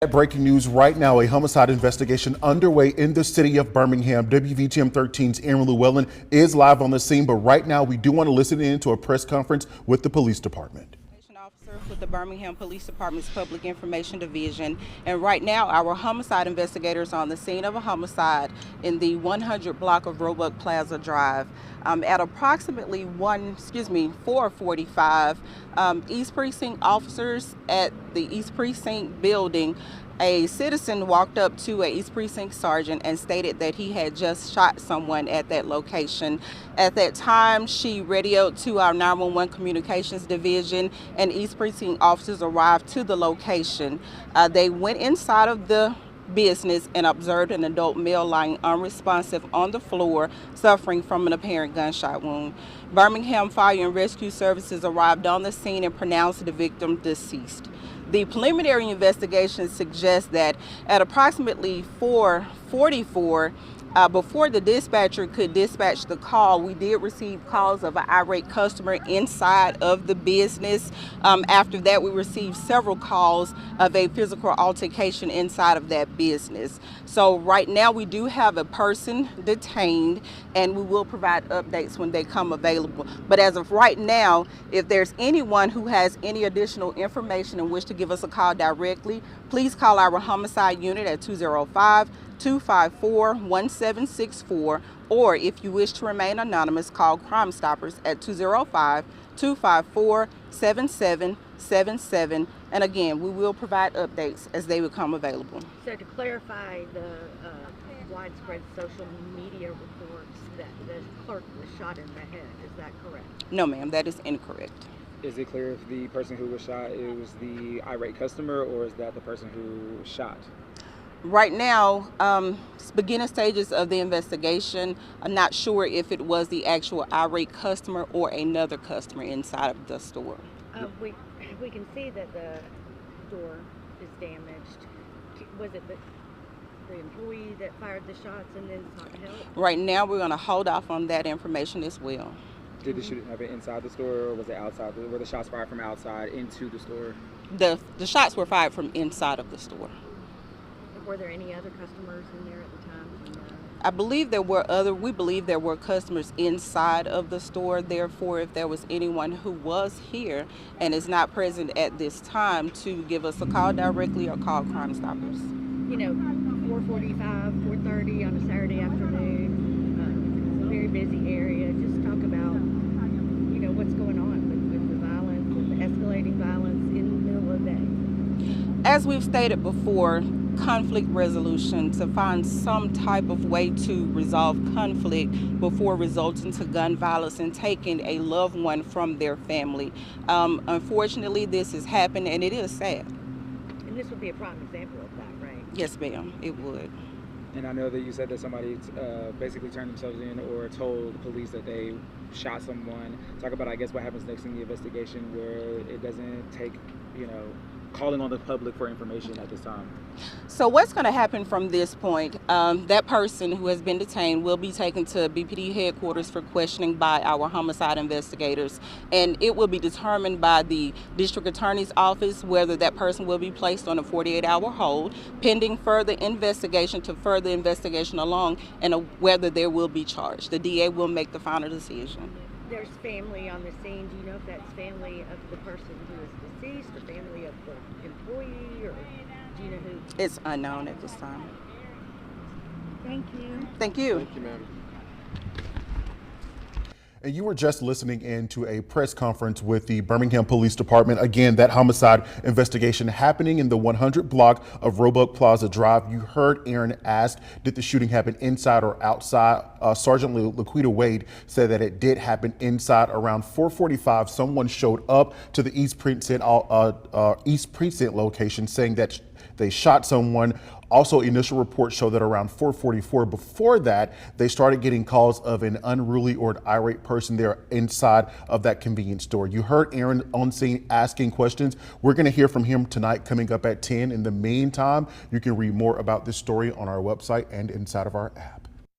Breaking news right now, a homicide investigation underway in the city of Birmingham. WVTM 13's Aaron Llewellyn is live on the scene, but right now we do want to listen in to a press conference with the police department. Officer with the Birmingham Police Department's Public Information Division, and right now our homicide investigators are on the scene of a homicide in the 100 block of Roebuck Plaza Drive. At approximately 4:45, East Precinct officers at the East Precinct building, a citizen walked up to a East Precinct sergeant and stated that he had just shot someone at that location. At that time, she radioed to our 911 Communications Division, and East Precinct officers arrived to the location. They went inside of the business and observed an adult male lying unresponsive on the floor, suffering from an apparent gunshot wound. Birmingham Fire and Rescue Services arrived on the scene and pronounced the victim deceased. The preliminary investigation suggests that at approximately 4:44, before the dispatcher could dispatch the call, we did receive calls of an irate customer inside of the business. After that, we received several calls of a physical altercation inside of that business. So right now we do have a person detained, and we will provide updates when they come available. But as of right now, if there's anyone who has any additional information and wish to give us a call directly, please call our homicide unit at 205-254-1764, or if you wish to remain anonymous, call Crime Stoppers at 205-254-7777. And again, we will provide updates as they become available. So to clarify the widespread social media reports that the clerk was shot in the head, is that correct? No, ma'am, that is incorrect. Is it clear if the person who was shot, it was the irate customer, or is that the person who was shot? Right now, beginning stages of the investigation, I'm not sure if it was the actual irate customer or another customer inside of the store. We can see that the door is damaged. Was it the employee that fired the shots and then sought help? Right now, we're going to hold off on that information as well. Did the shooting happen inside the store, or was it outside? Were the shots fired from outside into the store? The shots were fired from inside of the store. Were there any other customers in there at the time? I believe there were we believe there were customers inside of the store. Therefore, if there was anyone who was here and is not present at this time, to give us a call directly or call Crime Stoppers. You know, 4:45, 4:30 on a Saturday afternoon, it's a very busy area. Just talk about, you know, what's going on with the violence, with the escalating violence in the middle of the day. As we've stated before, conflict resolution, to find some type of way to resolve conflict before resulting to gun violence and taking a loved one from their family. Unfortunately, this has happened, and it is sad. And this would be a prime example of that, right? Yes, ma'am, it would. And I know that you said that somebody basically turned themselves in or told the police that they shot someone. Talk about, I guess, what happens next in the investigation, where it doesn't take, you know, calling on the public for information at this time. So what's going to happen from this point, that person who has been detained will be taken to BPD headquarters for questioning by our homicide investigators, and it will be determined by the district attorney's office whether that person will be placed on a 48-hour hold pending further investigation along, and whether there will be charged. The DA will make the final decision. There's family on the scene. Do you know if that's family of the person who is deceased or family of the employee, or do you know who? It's unknown at this time. Thank you. Thank you. Thank you, ma'am. And you were just listening in to a press conference with the Birmingham Police Department. Again, that homicide investigation happening in the 100 block of Roebuck Plaza Drive. You heard Aaron asked, did the shooting happen inside or outside? Sergeant Laquita Wade said that it did happen inside. Around 4:45, someone showed up to the East Precinct location saying that they shot someone. Also, initial reports show that around 4:44, before that, they started getting calls of an unruly or an irate person there inside of that convenience store. You heard Aaron on scene asking questions. We're going to hear from him tonight coming up at 10. In the meantime, you can read more about this story on our website and inside of our app.